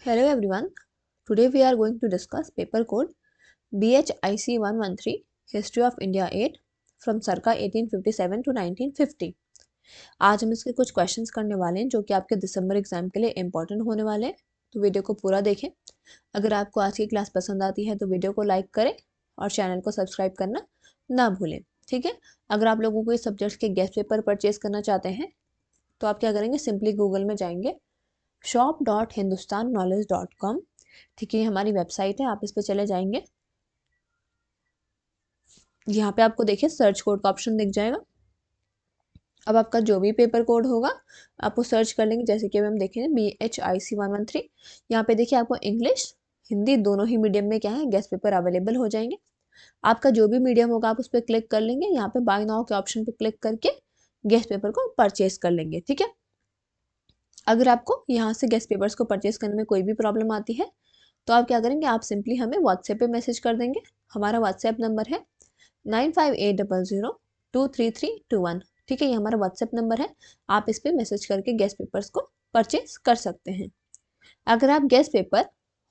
Hello everyone. Today we are going to discuss paper code BHIC 113 History of India 8 from circa 1857 to 1950। आज हम इसके कुछ questions करने वाले हैं जो कि आपके दिसंबर एग्जाम के लिए इम्पोर्टेंट होने वाले हैं। तो वीडियो को पूरा देखें। अगर आपको आज की क्लास पसंद आती है तो वीडियो को लाइक करें और चैनल को सब्सक्राइब करना ना भूलें। ठीक है। अगर आप लोगों को इस सब्जेक्ट के गेस्ट पेपर परचेज करना चाहते हैं तो आप क्या करेंगे, सिंपली गूगल में जाएंगे shop.hindustanknowledge.com। ठीक है, ये हमारी वेबसाइट है, आप इस पे चले जाएंगे। यहाँ पे आपको देखिए सर्च कोड का ऑप्शन दिख जाएगा। अब आपका जो भी पेपर कोड होगा आप वो सर्च कर लेंगे। जैसे कि अभी हम देखेंगे BHIC 113। यहाँ पे देखिए आपको इंग्लिश हिंदी दोनों ही मीडियम में क्या है गेस्ट पेपर अवेलेबल हो जाएंगे। आपका जो भी मीडियम होगा आप उस पर क्लिक कर लेंगे। यहाँ पे बाय नाउ के ऑप्शन पे क्लिक करके गेस्ट पेपर को परचेज कर लेंगे। ठीक है। अगर आपको यहाँ से गेस्ट पेपर्स को परचेज करने में कोई भी प्रॉब्लम आती है तो आप क्या करेंगे, आप सिंपली हमें व्हाट्सएप पे मैसेज कर देंगे। हमारा व्हाट्सएप नंबर है 9580023321। ठीक है, ये हमारा व्हाट्सएप नंबर है। आप इस पे मैसेज करके गेस्ट पेपर्स को परचेज कर सकते हैं। अगर आप गेस्ट पेपर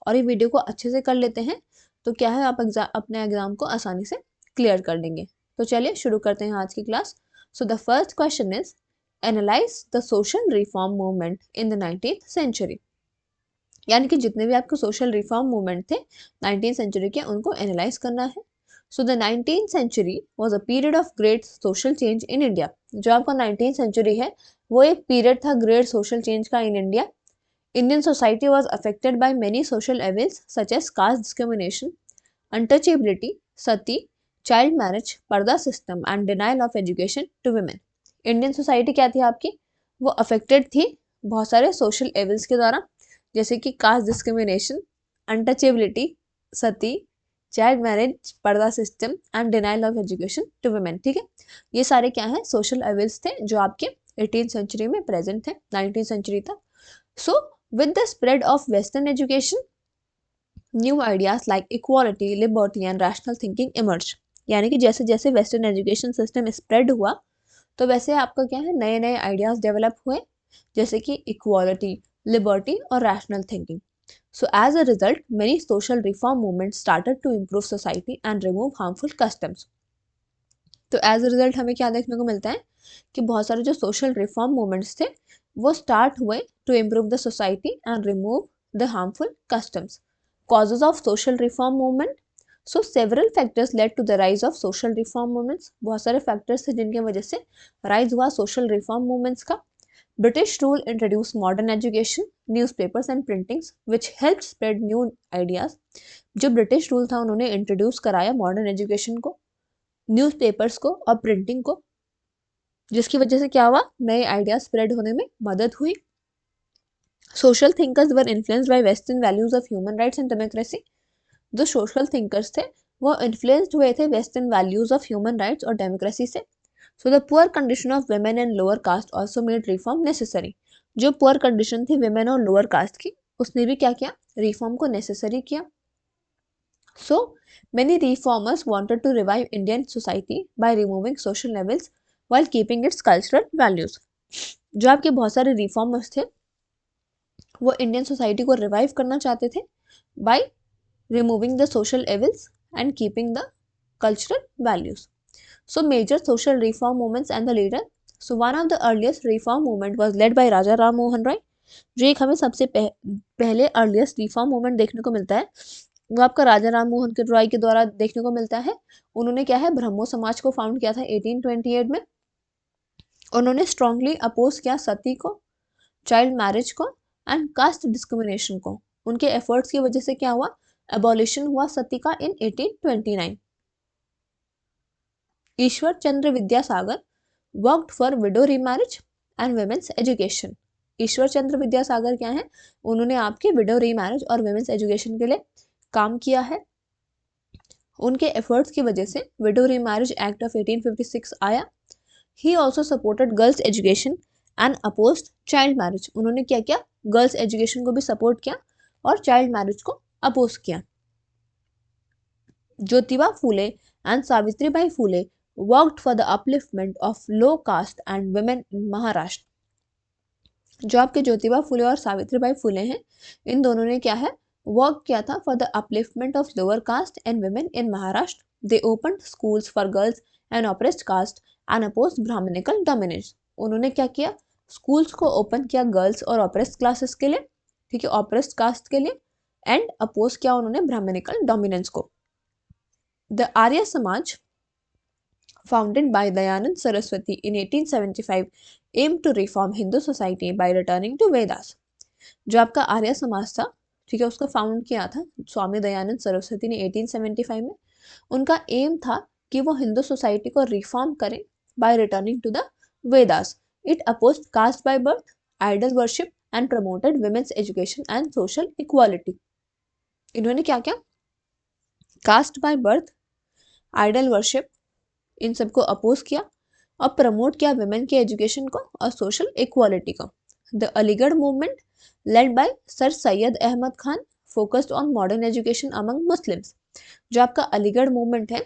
और ये वीडियो को अच्छे से कर लेते हैं तो क्या है, आप अपने एग्जाम को आसानी से क्लियर कर लेंगे। तो चलिए शुरू करते हैं आज की class. So the first question is analyse the social reform movement in the 19th century. यानी कि जितने भी आपके सोशल रिफॉर्म मूवमेंट थे 19th सेंचुरी के, उनको एनालाइज करना है। So the 19th century was a period of great social change in India. जो आपका 19th सेंचुरी है वो एक पीरियड था ग्रेट सोशल चेंज का in India. Indian society was affected by many social evils such as caste discrimination, untouchability, sati, child marriage, purdah system and denial of education to women. Indian society क्या थी आपकी, वो affected थी बहुत सारे social evils के द्वारा, जैसे कि caste discrimination, untouchability, sati, child marriage, purdah system and denial of education to women. ठीक है, ये सारे क्या है सोशल एविल्स थे जो आपके 18th सेंचुरी में प्रेजेंट थे 19th सेंचुरी तक। So with the spread of western education new ideas like equality, liberty and rational thinking emerge. यानी कि जैसे जैसे वेस्टर्न एजुकेशन सिस्टम स्प्रेड हुआ तो वैसे आपका क्या है नए नए आइडियाज डेवलप हुए, जैसे कि इक्वालिटी, लिबर्टी और rational thinking. So as a result, many social reform movements started to improve society and remove harmful customs. तो एज अ रिजल्ट हमें क्या देखने को मिलता है कि बहुत सारे जो सोशल रिफॉर्म मूवमेंट्स थे वो स्टार्ट हुए to improve the society and remove the harmful customs. Causes of social reform movement, so several factors led to the rise of social reform movements. बहुत सारे फैक्टर्स थे जिनकी वजह से राइज हुआ सोशल रिफॉर्म मूवमेंट्स का। British rule introduced modern education, newspapers and printings which helped spread new ideas. जो British rule था उन्होंने इंट्रोड्यूस कराया मॉडर्न एजुकेशन को, न्यूज़पेपर्स को और प्रिंटिंग को, जिसकी वजह से क्या हुआ नए आइडियाज स्प्रेड होने में मदद हुई। Social thinkers were influenced bye western values of human rights and democracy. जो सोशल थिंकर्स थे वो इन्फ्लुएंस्ड हुए थे western values of human rights और डेमोक्रेसी से। So the poor condition of women and lower caste also made reform necessary. जो poor condition थी women और lower caste की उसने भी क्या किया, reform को necessary किया। So many reformers wanted to revive Indian society by removing social evils while keeping its cultural values. जो आपके बहुत सारे reformers थे वो इंडियन सोसाइटी को रिवाइव करना चाहते थे by removing the social evils and keeping the cultural values. So major social reform movements and the leader. So one of the earliest reform movement was led by Raja Ram Mohan Roy. जो एक हमें सबसे पहले earliest reform movement देखने को मिलता है वो आपका राजा राम मोहन के रॉय के द्वारा देखने को मिलता है। उन्होंने क्या है ब्रह्मो समाज को फाउंड किया था 1828 में। उन्होंने स्ट्रांगली अपोज किया सती को, चाइल्ड मैरिज को एंड कास्ट डिस्क्रिमिनेशन को। उनके एफर्ट्स की वजह से क्या हुआ, एबॉलिशन हुआ सती का in 1829। Ishwar Chandra Vidyasagar worked for widow remarriage and women's education. Ishwar Chandra Vidyasagar क्या है, उन्होंने आपके विडो रीमैरिज और वुमेन्स एजुकेशन के लिए काम किया है। उनके एफर्ट्स की वजह से विडो रीमैरिज एक्ट ऑफ 1856 आया। He also supported girls education and opposed child marriage. उन्होंने क्या किया, गर्ल्स एजुकेशन को भी सपोर्ट किया और चाइल्ड मैरिज को अपोज किया। Jyotiba Phule and Savitribai Phule worked for the upliftment of low caste and women in Maharashtra. जो आपके ज्योतिबा फुले और सावित्रीबाई फुले हैं, इन दोनों ने क्या है, वर्क किया था for the upliftment of lower caste and women in Maharashtra. They open schools for girls and oppressed caste and oppose Brahmanical dominance. उन्होंने क्या किया, स्कूल्स को ओपन किया गर्ल्स और ऑप्रेस्ड क्लासेस के लिए, ठीक है, ऑप्रेस्ड कास्ट के लिए, एंड अपोज किया उन्होंने ब्राह्मणिकल डोमिनेंस को. The Arya Samaj founded by Dayanand Saraswati in 1875 aimed to reform Hindu society by returning to Vedas. जो आपका आर्य समाज था, ठीक है, उसको फाउंड किया था स्वामी दयानंद सरस्वती ने 1875 में. उनका एम था कि वो हिंदू सोसाइटी को रिफॉर्म करें by returning to the Vedas. It opposed caste by birth, idol worship and promoted women's education and social equality. इन्होंने क्या क्या, caste by birth, idol worship, इन सबको अपोज किया और प्रमोट किया वुमेन के एजुकेशन को और सोशल इक्वालिटी को. The Aligarh movement led by sir Syed Ahmad Khan focused on modern education among Muslims. जो आपका अलीगढ़ मूवमेंट है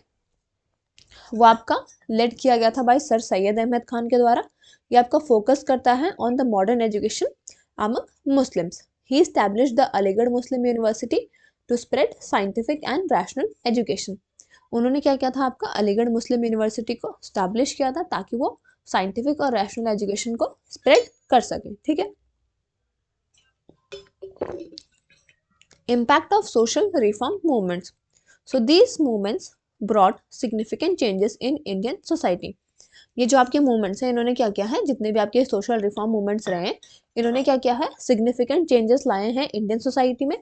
वो आपका लेड किया गया था बाय सर सैयद अहमद खान के द्वारा. ये आपका फोकस करता है on the modern education among Muslims. He established the Aligarh Muslim University to spread scientific and rational education. उन्होंने क्या किया था, आपका अलीगढ़ मुस्लिम यूनिवर्सिटी को स्टैब्लिश किया था ताकि वो साइंटिफिक और रैशनल एजुकेशन को स्प्रेड कर सके. ठीक है. Impact of social reform movements. So these movements brought significant changes in Indian society. ये जो आपके मूवमेंट्स हैं, इन्होंने क्या किया है, जितने भी आपके सोशल रिफॉर्म मूवमेंट्स रहे हैं, इन्होंने क्या किया है, सिग्निफिकेंट चेंजेस लाए हैं इंडियन सोसाइटी में.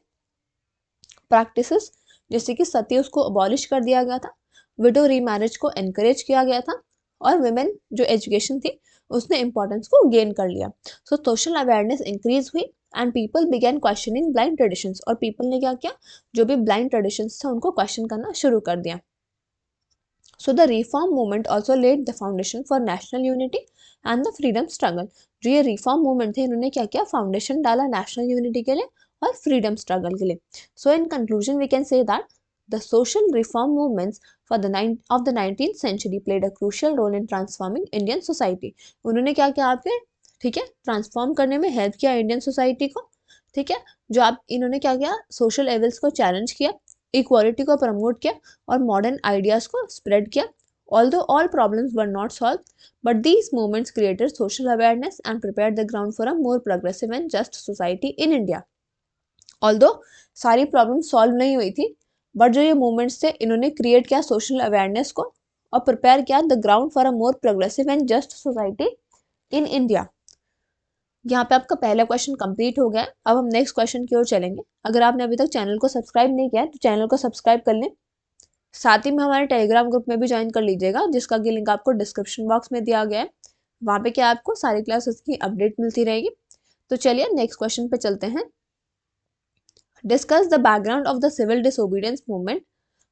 प्रैक्टिसेस जैसे कि सती, उसको अबॉलिश कर दिया गया था. विडो रीमैरिज को एनकरेज किया गया था और वुमेन जो एजुकेशन थी उसने इंपॉर्टेंस को गेन कर लिया. सो सोशल अवेयरनेस इंक्रीज हुई and people began questioning blind traditions. और पीपल ने क्या किया, जो भी ब्लाइंड ट्रेडिशंस थे उनको क्वेश्चन करना शुरू कर दिया. So the reform movement also led the foundation for national unity and the freedom struggle. जो ये रिफॉर्म मूवमेंट थे, इन्होंने क्या किया, फाउंडेशन डाला नेशनल यूनिटी के लिए और फ्रीडम स्ट्रगल के लिए. So in conclusion we can say that the social reform movements of the 19th century played a crucial role in transforming Indian society. उन्होंने क्या किया आपके, ठीक है, ट्रांसफॉर्म करने में हेल्प किया इंडियन सोसाइटी को. ठीक है. जो आप, इन्होंने क्या किया, सोशल एविल्स को चैलेंज किया, इक्वालिटी को प्रमोट किया और मॉडर्न आइडियाज को स्प्रेड किया. Although all problems were not solved, but these movements created social awareness and prepared the ground for a more progressive and just society in India. Although सारी problem solve नहीं हुई थी, but जो ये movements थे, इन्होंने create किया social awareness को और प्रिपेयर किया the ground for a more progressive and just society in India. यहाँ पे आपका पहला क्वेश्चन कंप्लीट हो गया. अब हम नेक्स्ट क्वेश्चन की ओर चलेंगे. अगर आपने अभी तक चैनल को सब्सक्राइब नहीं किया है तो चैनल को सब्सक्राइब कर लें. साथ ही में हमारे टेलीग्राम ग्रुप में भी ज्वाइन कर लीजिएगा, जिसका की लिंक आपको डिस्क्रिप्शन बॉक्स में दिया गया है. वहाँ पे क्या आपको सारी क्लासेस की अपडेट मिलती रहेगी. तो चलिए नेक्स्ट क्वेश्चन पे चलते हैं. Discuss the background of the civil disobedience movement,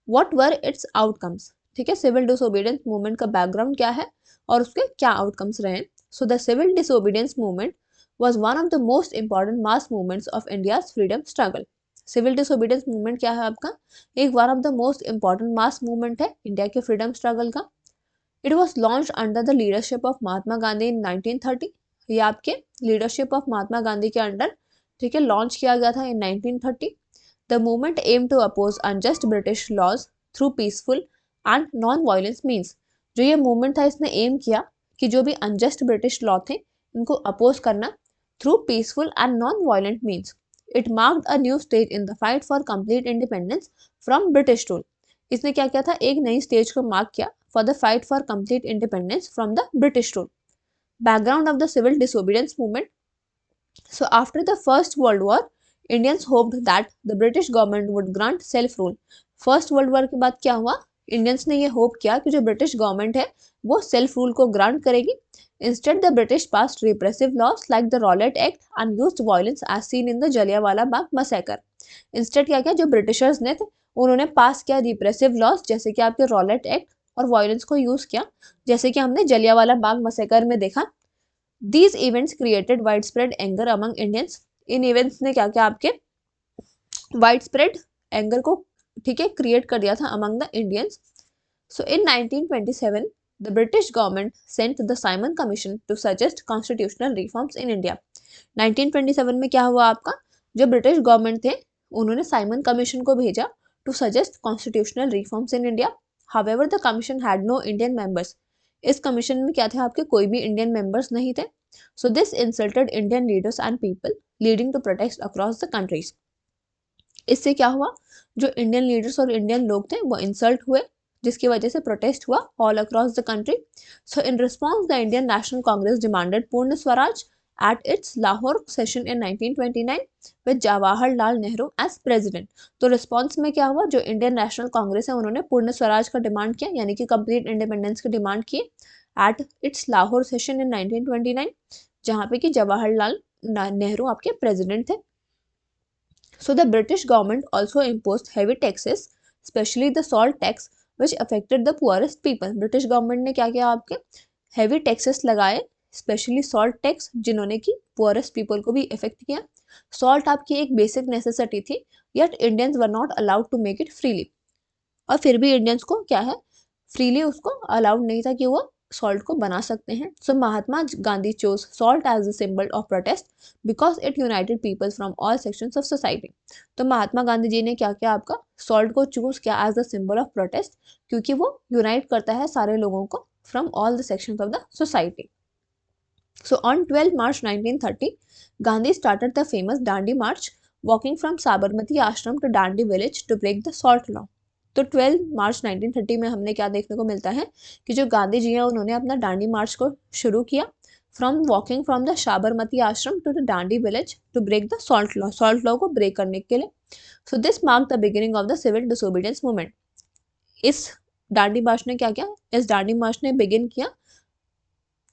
what were its outcomes. ठीक है, सिविल डिसोबीडियंस मूवमेंट का बैकग्राउंड क्या है और उसके क्या आउटकम्स रहे. So the civil disobedience movement was one of the most important mass movements of India's freedom struggle. Civil disobedience movement क्या है आपका, एक one of the most important mass movement है इंडिया के फ्रीडम स्ट्रगल का. It was launch under the leadership of Mahatma Gandhi in 1930. ये आपके leadership of Mahatma Gandhi के अंडर, ठीक है, लॉन्च किया गया था in 1930. The movement aim to oppose unjust British laws through peaceful and non violence means. जो ये मूवमेंट था, इसने एम किया कि जो भी अनजस्ट ब्रिटिश लॉ थे इनको अपोज करना through peaceful and non-violent means. It marked a new stage in the fight for complete independence from British rule. इसने क्या किया था, एक नई स्टेज को मार्क किया for the fight for complete independence from the British rule. Background of the civil disobedience movement. So after the First World War, Indians hoped that the British government would grant self-rule. First World War के बाद क्या हुआ, Indians ने ये hope किया कि जो British government है वो सेल्फ रूल को ग्रांट करेगी. Instead, the British passed repressive laws like the Rowlatt Act and used violence as seen in the Jallianwala Bagh massacre. Instead क्या किया, जो ब्रिटिशर्स ने थे उन्होंने पास किया रिप्रेसिव लॉज, जैसे कि आपके रॉलेट एक्ट, और वायलेंस को यूज किया, जैसे कि हमने जलियांवाला बाग मसैकर में देखा. These events created widespread anger among Indians. In events ने क्या किया, आपके वाइडस्प्रेड एंगर को, ठीक है, क्रिएट कर दिया था among the Indians. So in 1927 the British government sent the Simon Commission to suggest constitutional reforms in India. 1927 में क्या हुआ आपका, जो ब्रिटिश गवर्नमेंट थे उन्होंने साइमन कमीशन को भेजा to suggest constitutional reforms in India. However the commission had no Indian members. इस कमीशन में क्या थे आपके, कोई भी इंडियन मेंबर्स नहीं थे। So this insulted Indian leaders and people leading to protest across the countries. इससे क्या हुआ, जो इंडियन लीडर्स और इंडियन लोग थे वो इंसल्ट हुए, जिसकी वजह से प्रोटेस्ट हुआ all across the country. So in response the Indian National Congress demanded Purna Swaraj at its Lahore session in 1929 with Jawaharlal Nehru as president। तो रिस्पॉन्स में क्या हुआ, जो इंडियन नेशनल कांग्रेस है उन्होंने पूर्ण स्वराज का डिमांड किया, यानी कि कंप्लीट इंडिपेंडेंस की डिमांड की at its Lahore session in 1929, जहाँ पे कि जवाहरलाल नेहरू आपके प्रेसिडेंट थे। So the British government also imposed heavy taxes, especially the salt tax, which affected the poorest people। British government ने क्या किया, आपके heavy taxes लगाए, स्पेशली सॉल्ट टैक्स, जिन्होंने कि पुअरेस्ट पीपल को भी इफेक्ट किया। सॉल्ट आपकी एक बेसिक नेसेसिटी थी, yet Indians were not allowed to make it freely. और फिर भी इंडियंस को क्या है, फ्रीली उसको अलाउड नहीं था कि वो सॉल्ट को बना सकते हैं। So Mahatma Gandhi chose salt as the symbol of protest because it united people from all sections of society. तो महात्मा गांधी जी ने क्या किया, आपका सॉल्ट को चूज किया as the symbol of protest, क्योंकि वो यूनाइट करता है सारे लोगों को from all the sections of the society. So on 12 March 1930, Gandhi started the famous Dandi March, walking from Sabarmati Ashram to Dandi village to break the salt law। तो 12 मार्च 1930 में हमने क्या देखने को मिलता है कि जो गांधी जी हैं उन्होंने अपना डांडी मार्च को शुरू किया from walking from the Sabarmati Ashram to the Dandi village to break the salt law को ब्रेक करने के लिए। So this mark the beginning of the civil disobedience movement. इस डांडी मार्च ने क्या किया, इस डांडी मार्च ने बिगिन किया,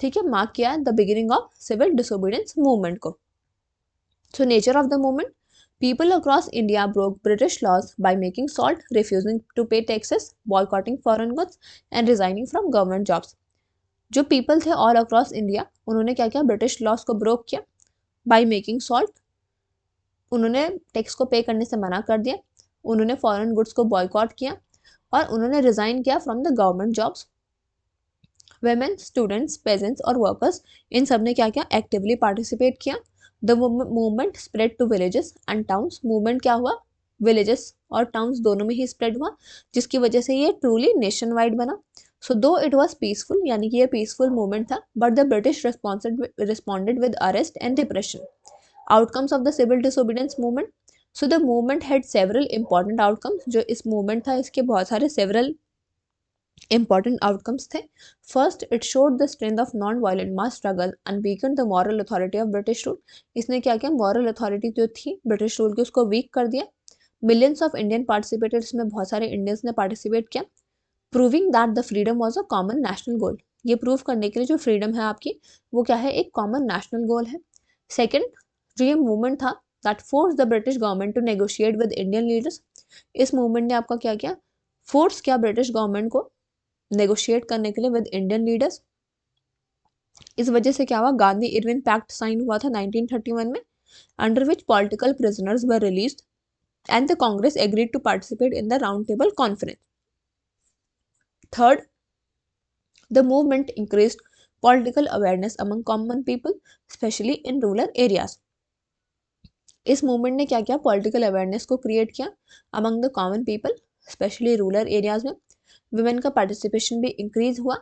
ठीक है, मार्क किया the beginning of civil disobedience movement को। So nature of the movement, people across India broke British laws by making salt, refusing to pay taxes, boycotting foreign goods and resigning from government jobs. जो people थे all across India, उन्होंने क्या किया, British laws को broke किया by making salt, उन्होंने tax को pay करने से मना कर दिया, उन्होंने फॉरेन गुड्स को बॉयकॉट किया और उन्होंने रिजाइन किया from the government jobs. Women, students, peasants और वर्कर्स, इन सब ने क्या किया, एक्टिवली पार्टिसिपेट किया। The movement spread to villages and towns. Movement क्या हुआ, विलेजेस और टाउन्स दोनों में ही स्प्रेड हुआ, जिसकी वजह से ये ट्रूली नेशन वाइड बना। सो दो इट वॉज पीसफुल, यानी कि ये पीसफुल मूवमेंट था, but the British responded with arrest and depression. Outcomes of the civil disobedience movement. So the movement had several important outcomes. जो इस मूवमेंट था इसके बहुत सारे सेवरल important outcomes थे। First, it showed the strength of non-violent mass struggle and weakened the moral authority of British rule। इसने क्या किया, moral authority जो थी British rule की उसको weak कर दिया। Millions of Indian participated, इसमें बहुत सारे Indians ने participate किया। Proving that the freedom was a common national goal। ये prove करने के लिए जो freedom है आपकी वो क्या है, एक common national goal है। Second, जो ये movement था that forced the British government to negotiate with Indian leaders। इस movement ने आपका क्या किया, force किया British government को नेगोशिएट करने के लिए विद इंडियन लीडर्स। इस वजह से क्या हुआ, गांधी इरविन पैक्ट साइन हुआ था 1931 में, under which political prisoners were released and the Congress agreed to participate in the round table conference. Third, the movement increased political awareness among common people, specially in rural areas. इस movement ने क्या किया, political awareness को create किया among the common people, specially rural areas में। Women का participation भी increase हुआ,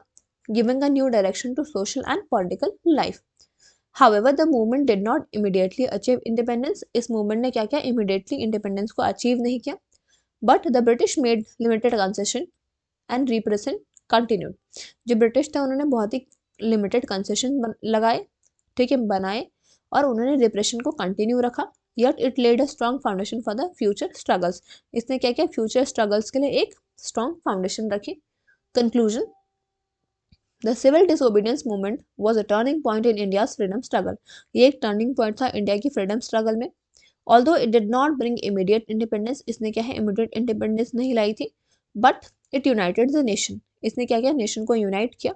giving a new direction to social and political life. However the movement did not immediately achieve independence. इस मूवमेंट ने क्या किया, इमीडिएटली इंडिपेंडेंस को अचीव नहीं किया, but the British made limited concession and repression continued. जो British थे उन्होंने बहुत ही लिमिटेड कंसेशन लगाए, ठीक है, बनाए, और उन्होंने रिप्रेशन को कंटिन्यू रखा। Yet it laid a strong foundation for the future struggles। इसने क्या किया, फ्यूचर स्ट्रगल्स के लिए एक स्ट्रॉन्ग फाउंडेशन रखी। Conclusion, the civil disobedience movement was a turning point in India's freedom struggle. ये एक टर्निंग पॉइंट था इंडिया की फ्रीडम स्ट्रगल में। Although it did not bring immediate independence, इसने क्या है, इमीडिएट इंडिपेंडेंस नहीं लाई थी, but it united the nation. इसने क्या किया, नेशन को यूनाइट किया,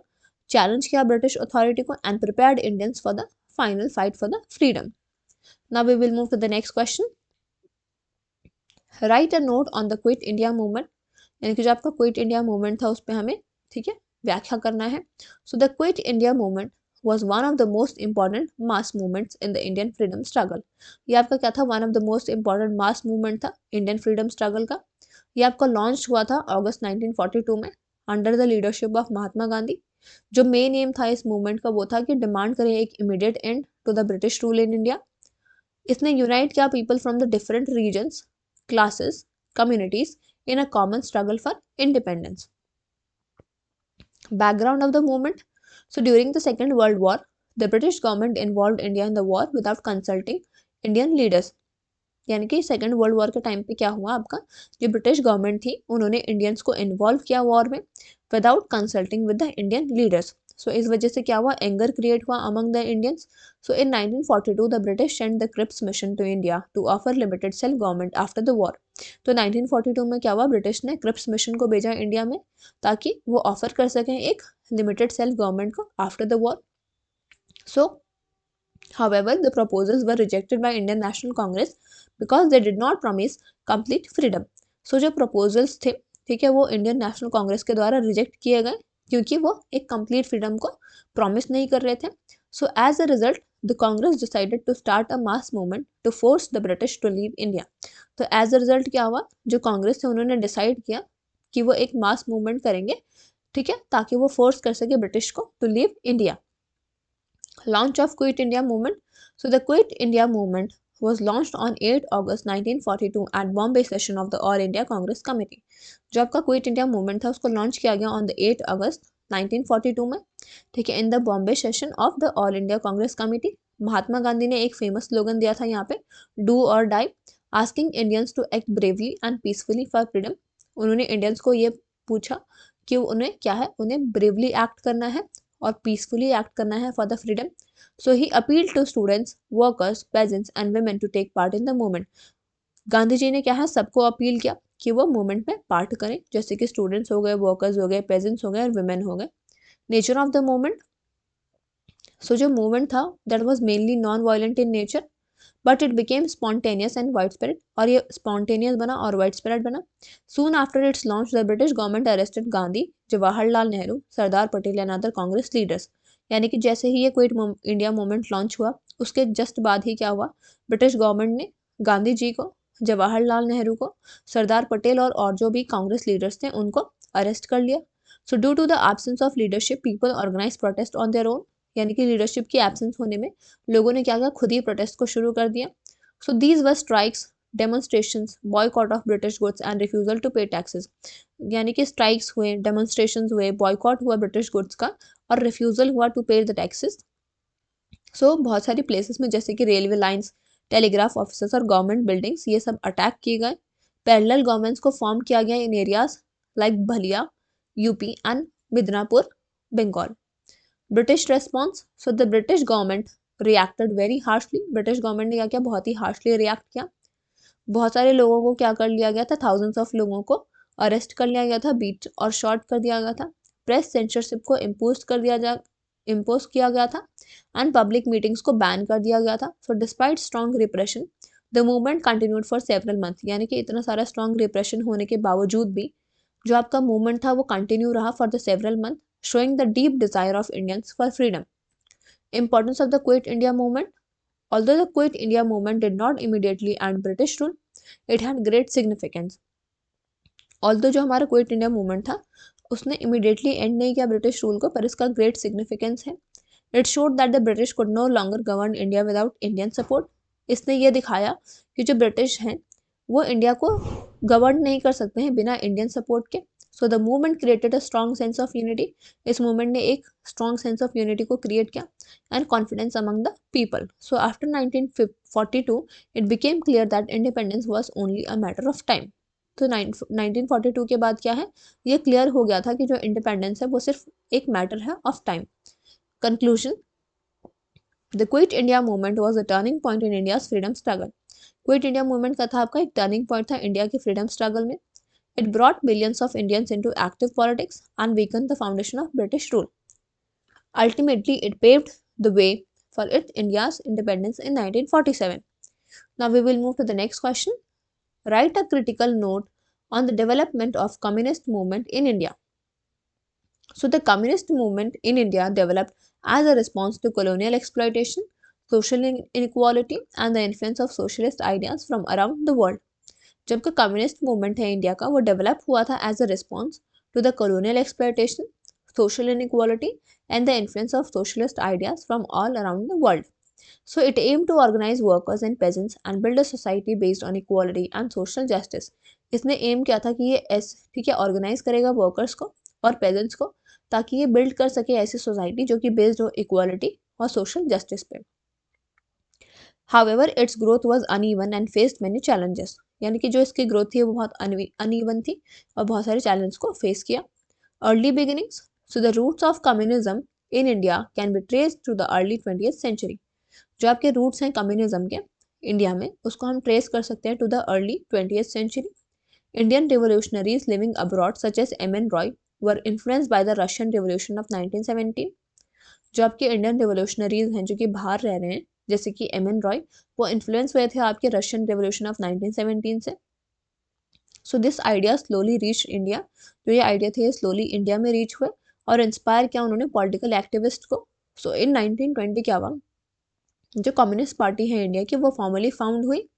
चैलेंज किया ब्रिटिश अथॉरिटी को and prepared Indians for the final fight for the freedom. Now we will move to the next question. Write a note on the Quit India movement। यानी कि जो आपका quit India movement था उस पर हमें, ठीक है, व्याख्या करना है। So the quit India movement was one of the most important mass movements in the Indian freedom struggle. ये आपका क्या था? One of the most important mass movement था Indian freedom struggle का. ये आपका लॉन्च हुआ था अगस्त 1942 में under the leadership of Mahatma Gandhi. जो मेन एम था इस मूवमेंट का वो था कि डिमांड करें एक immediate end to the British rule in India. इसने यूनाइट किया people from the different regions, classes, communities in a common struggle for independence. Background of the movement. So during the Second World War, the British government involved India in the war without consulting Indian leaders. यानी कि second world war के time पे क्या हुआ आपका, जो British government थी उन्होंने इंडियंस को इन्वॉल्व किया वॉर में without consulting with the Indian leaders. So इस वजह से क्या हुआ, एंगर क्रिएट हुआ among the Indians. So in 1942 the British send the Cripps mission to India to offer limited self government after the war. तो 1942 में क्या हुआ, ब्रिटिश ने क्रिप्स मिशन को भेजा इंडिया में ताकि वो ऑफर कर सकें एक लिमिटेड सेल्फ गवर्नमेंट को after the war. So however the proposals were rejected by Indian National Congress because they did not promise complete freedom. So जो proposals थे, ठीक है, वो इंडियन नेशनल कांग्रेस के द्वारा रिजेक्ट किए गए क्योंकि वो एक कंप्लीट फ्रीडम को प्रॉमिस नहीं कर रहे थे. So as a result the Congress decided to start a mass movement to force the British to leave India. तो एज अ रिजल्ट क्या हुआ, जो कांग्रेस थे उन्होंने डिसाइड किया कि वो एक मास मूवमेंट करेंगे, ठीक है, ताकि वो फोर्स कर सके ब्रिटिश को to leave India. Launch of Quit India movement. So the Quit India movement was launched on 8 August 1942 at Bombay session of the All India Congress Committee. जो आपका क्विट इंडिया मूवमेंट था उसको launch किया गया on the 8 अगस्त 1942 में, ठीक है, in the Bombay session of the All India Congress Committee. Mahatma Gandhi ने एक फेमस स्लोगन दिया था यहाँ पे, डू और die, asking Indians to act bravely and peacefully for freedom. उन्होंने इंडियंस को ये पूछा कि उन्हें क्या है, उन्हें ब्रेवली एक्ट करना है और पीसफुली एक्ट करना है for the freedom. So he appeal to students, workers, peasants and women to take part in the movement. Gandhi ji ने क्या है, सबको अपील किया कि वो मूवमेंट में पार्ट करें, जैसे कि स्टूडेंट्स हो गए, वर्कर्स हो गए, पेजेंट्स हो गए और वुमेन हो गए. Nature of the movement. So जो मूवमेंट था that was mainly non violent in nature but it became spontaneous and wide spread. और ये स्पॉन्टेनियस बना और वाइड स्प्रेड बना. Soon after its launch the British government arrested Gandhi, Jawaharlal Nehru, Sardar Patel and other Congress leaders. यानी कि जैसे ही ये क्विट इंडिया मूवमेंट लॉन्च हुआ उसके जस्ट बाद ही क्या हुआ, ब्रिटिश गवर्नमेंट ने गांधी जी को, जवाहरलाल नेहरू को, सरदार पटेल और जो भी कांग्रेस लीडर्स थे उनको अरेस्ट कर लिया. So due to the absence of leadership people organise protest on their own. यानी कि लीडरशिप की एब्सेंस होने में लोगों ने क्या किया, खुद ही प्रोटेस्ट को शुरू कर दिया. So these were strikes, demonstrations, boycott of British goods and refusal to pay taxes. यानी कि स्ट्राइक्स हुए, डेमोन्स्ट्रेशंस हुए, बॉयकॉट हुआ ब्रिटिश गुड्स का और रिफ्यूजल हुआ टू पे द टैक्सेस. सो बहुत सारी प्लेसेस में जैसे कि रेलवे लाइंस, टेलीग्राफ ऑफिसर्स और गवर्नमेंट बिल्डिंग्स ये सब अटैक किए गए. पैरेलल गवर्नमेंट्स को फॉर्म किया गया in areas like Ballia, UP and Midnapur, Bengal. British response. So the British government reacted very harshly. British government ने क्या किया, बहुत ही हार्शली रिएक्ट किया. बहुत सारे लोगों को क्या कर लिया गया था, थाउजेंड्स ऑफ लोगों को अरेस्ट कर लिया गया था, बीट और शॉर्ट कर दिया गया था. प्रेस सेंसरशिप को इम्पोज किया गया था एंड पब्लिक मीटिंग्स को बैन कर दिया गया था. So despite strong repression the movement continued for several month. यानी कि इतना सारा स्ट्रॉन्ग रिप्रेशन होने के बावजूद भी जो आपका मूवमेंट था वो कंटिन्यू रहा for the several month, showing the deep desire of Indians for freedom. Importance of the Quit India movement. Although the Quit India movement did not immediately end British rule, it had great significance. Although जो हमारा Quit India movement था उसने immediately end नहीं किया British rule को, पर इसका great significance है. It showed that the British could no longer govern India without Indian support. इसने ये दिखाया कि जो ब्रिटिश हैं वो इंडिया को गवर्न नहीं कर सकते हैं बिना इंडियन सपोर्ट के. सो the movement created a strong sense of unity. इस मूवमेंट ने एक स्ट्रॉन्ग सेंस ऑफ यूनिटी को क्रिएट किया and confidence among the people. So after 1942 it became clear that independence was only a matter of time. तो 1942 के बाद क्या है, ये क्लियर हो गया था कि जो इंडिपेंडेंस है वो सिर्फ एक मैटर है of time. Conclusion. The quit India movement was a turning point in India's freedom struggle. Quit India movement का था आपका एक टर्निंग पॉइंट था इंडिया के फ्रीडम स्ट्रगल में. It brought millions of Indians into active politics and weakened the foundation of British rule. Ultimately, it paved the way for India's independence in 1947. Now we will move to the next question. Write a critical note on the development of communist movement in India. So the communist movement in India developed as a response to colonial exploitation, social inequality and the influence of socialist ideas from around the world. जबकि communist movement है India का, वो develop हुआ था as a response to the colonial exploitation, social inequality and the influence of socialist ideas from all around the world. So it aimed to organize workers and peasants and build a society based on equality and social justice. इसने M किया था कि ये ठीक है organise करेगा workers को और पेजेंट्स को, ताकि ये बिल्ड कर सके ऐसी सोसाइटी जो कि बेस्ड हो इक्वालिटी और सोशल जस्टिस पे. However, its growth was uneven and faced many challenges. यानी कि जो इसकी ग्रोथ थी वो बहुत अनइवन थी और बहुत सारे चैलेंज को फेस किया. Early beginnings. So the roots of communism in India can be traced to the early 20th century. जो आपके रूट्स हैं कम्युनिज्म के इंडिया में, उसको हम ट्रेस कर सकते हैं to the early 20th century. Indian revolutionaries living abroad such as M.N. Roy were influenced by the Russian revolution of 1917. जो आपके इंडियन रिवोल्यूशनरीज हैं जो कि बाहर रह रहे हैं, जैसे कि M.N. रॉय, वो इन्फ्लुएंस हुए थे आपके रशियन रेवोल्यूशन ऑफ 1917 से. So this idea slowly reach India. जो ये आइडिया थे स्लोली इंडिया में रीच हुए और इंस्पायर किया उन्होंने पॉलिटिकल एक्टिविस्ट को. सो इन 1920 क्या हुआ, जो कम्युनिस्ट पार्टी है इंडिया की वो फॉर्मली फाउंड हुई.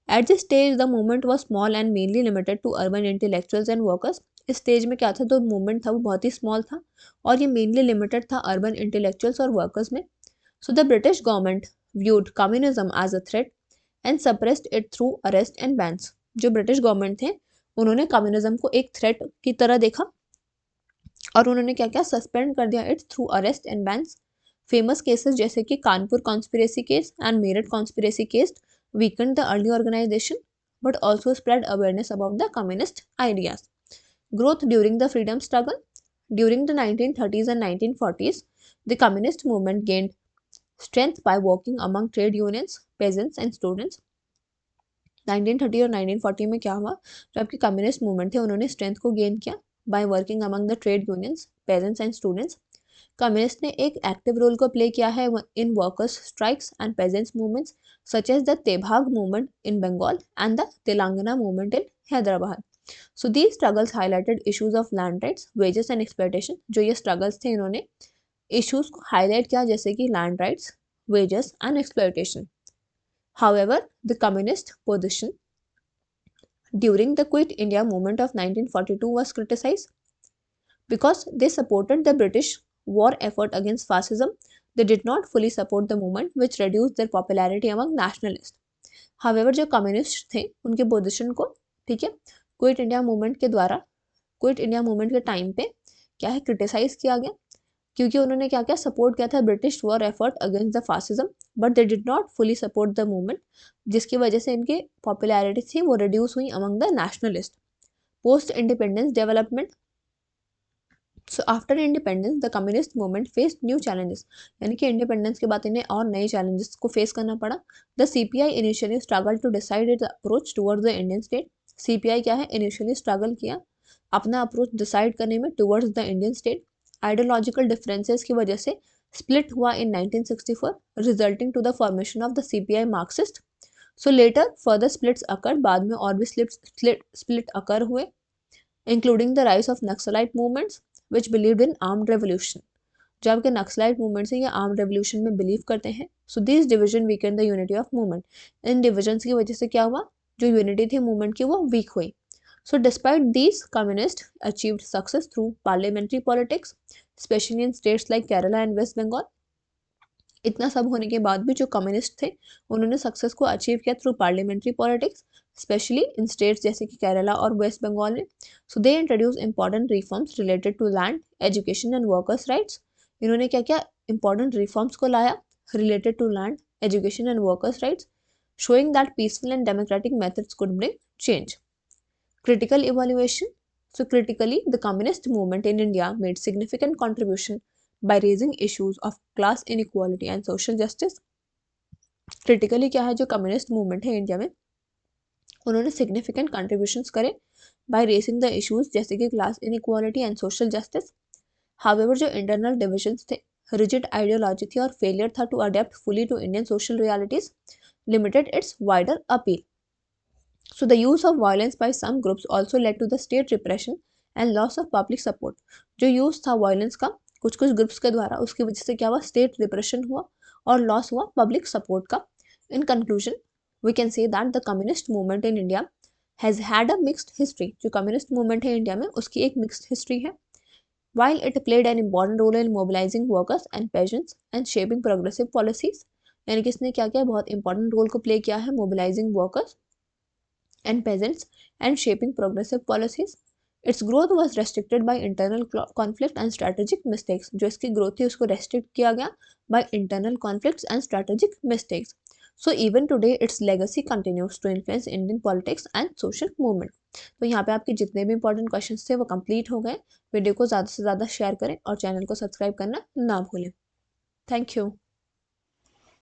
At this stage the movement was small and mainly limited to urban intellectuals and workers. इस स्टेज में क्या था, जो मूवमेंट था वो बहुत ही स्मॉल था और ये मेनली लिमिटेड था अर्बन इंटेलेक्चुअल्स और वर्कर्स में. So the British government viewed communism as a threat and suppressed it through arrest and bans. जो ब्रिटिश गवर्नमेंट थे उन्होंने कम्युनिज्म को एक थ्रेट की तरह देखा और उन्होंने क्या क्या सस्पेंड कर दिया it through arrest and bans. Famous cases जैसे कि Kanpur conspiracy case and Meerut conspiracy case weakened the early organization but also spread awareness about the communist ideas. Growth during the freedom struggle. During the 1930s and 1940s, the communist movement gained strength by working among trade unions, peasants and students. 1930 और 1940 में क्या हुआ, जो आपकी communist movement थे उन्होंने strength को gain किया by working among the trade unions, peasants and students. Communist ने एक एक्टिव रोल को प्ले किया है in workers strikes and peasants movements such as the Tebhaga movement in Bengal and the Telangana movement in Hyderabad. So these struggles highlighted issues of land rights, wages and exploitation. जो ये struggles थे इन्होंने issues को highlight किया जैसे कि land rights, wages and exploitation. However, the communist position during the Quit India movement of 1942 was criticized because they supported the British war effort against fascism. They did not fully support the movement, which reduced their popularity among nationalists. However, जो communist थे उनके position को, ठीक है, quit India movement के द्वारा, quit India movement के time पे क्या है क्रिटिसाइज किया गया, क्योंकि उन्होंने क्या क्या सपोर्ट किया था British war effort against the fascism, but they did not fully support the movement, जिसकी वजह से इनकी पॉपुलैरिटी थी वो रिड्यूस हुई among the nationalist. Post independence development. So after independence the communist movement faced new challenges. यानी कि independence के बाद इन्हें और नए चैलेंजेस को फेस करना पड़ा. The CPI initially struggle to decide its approach towards the Indian state. CPI क्या है, इनिशियली स्ट्रगल किया अपना अप्रोच डिसाइड करने में towards the Indian state. Ideological differences की वजह से स्प्लिट हुआ in 1964, resulting to the formation of the CPI Marxist. So later further splits occur, बाद में और भी स्प्लिट अकर हुए, including the rise of naxalite movements which believed in armed revolution. जो आपके नक्सलाइट मूवमेंट्स हैं ये आर्म्ड रेवोल्यूशन में बिलीव करते हैं. So this division weaken the unity of movement. In divisions की वजह से क्या हुआ, जो यूनिटी थी मूवमेंट की वो वीक हुई. So despite these, communists achieved success through parliamentary politics, especially in states like Kerala and West Bengal. इतना सब होने के बाद भी जो कम्युनिस्ट थे उन्होंने सक्सेस को अचीव किया through parliamentary politics, especially in states जैसे कि केरला और वेस्ट बंगाल में. So they introduce important reforms related to land, education and workers rights. इन्होंने क्या क्या इंपॉर्टेंट रिफॉर्म्स को लाया related to land, education and workers rights, showing that peaceful and democratic methods could bring change. Critical evaluation. So critically, the communist movement in India made significant contribution by raising issues of class inequality and social justice. Critically क्या है, जो communist movement है India में उन्होंने significant contributions करे by raising the issues जैसे कि class inequality and social justice. However, जो internal divisions थे, rigid ideology थी और failure था to adapt fully to Indian social realities limited its wider appeal. So the use of violence by some groups also led to the state repression and loss of public support. जो use था violence का कुछ कुछ groups के द्वारा, उसकी वजह से क्या हुआ, स्टेट रिप्रेशन हुआ और लॉस हुआ पब्लिक सपोर्ट का। In conclusion we can say that the communist movement in India has had a mixed history. जो कम्युनिस्ट मूवमेंट है इंडिया में, उसकी एक मिक्स्ड हिस्ट्री है। While it played an important role in mobilizing workers and peasants and shaping progressive policies, यानी कि इसने क्या किया, बहुत इंपॉर्टेंट रोल को प्ले किया है mobilizing workers and peasants and shaping progressive policies. Its growth was restricted by internal conflict and strategic mistakes. जो इसकी ग्रोथ थी उसको रेस्ट्रिक्ट किया गया by internal conflicts and strategic mistakes. So even today its legacy continues to influence Indian politics and social movement. तो यहाँ पे आपके जितने भी इंपॉर्टेंट क्वेश्चंस थे वो कंप्लीट हो गए। वीडियो को ज़्यादा से ज़्यादा शेयर करें और चैनल को सब्सक्राइब करना ना भूलें। Thank you.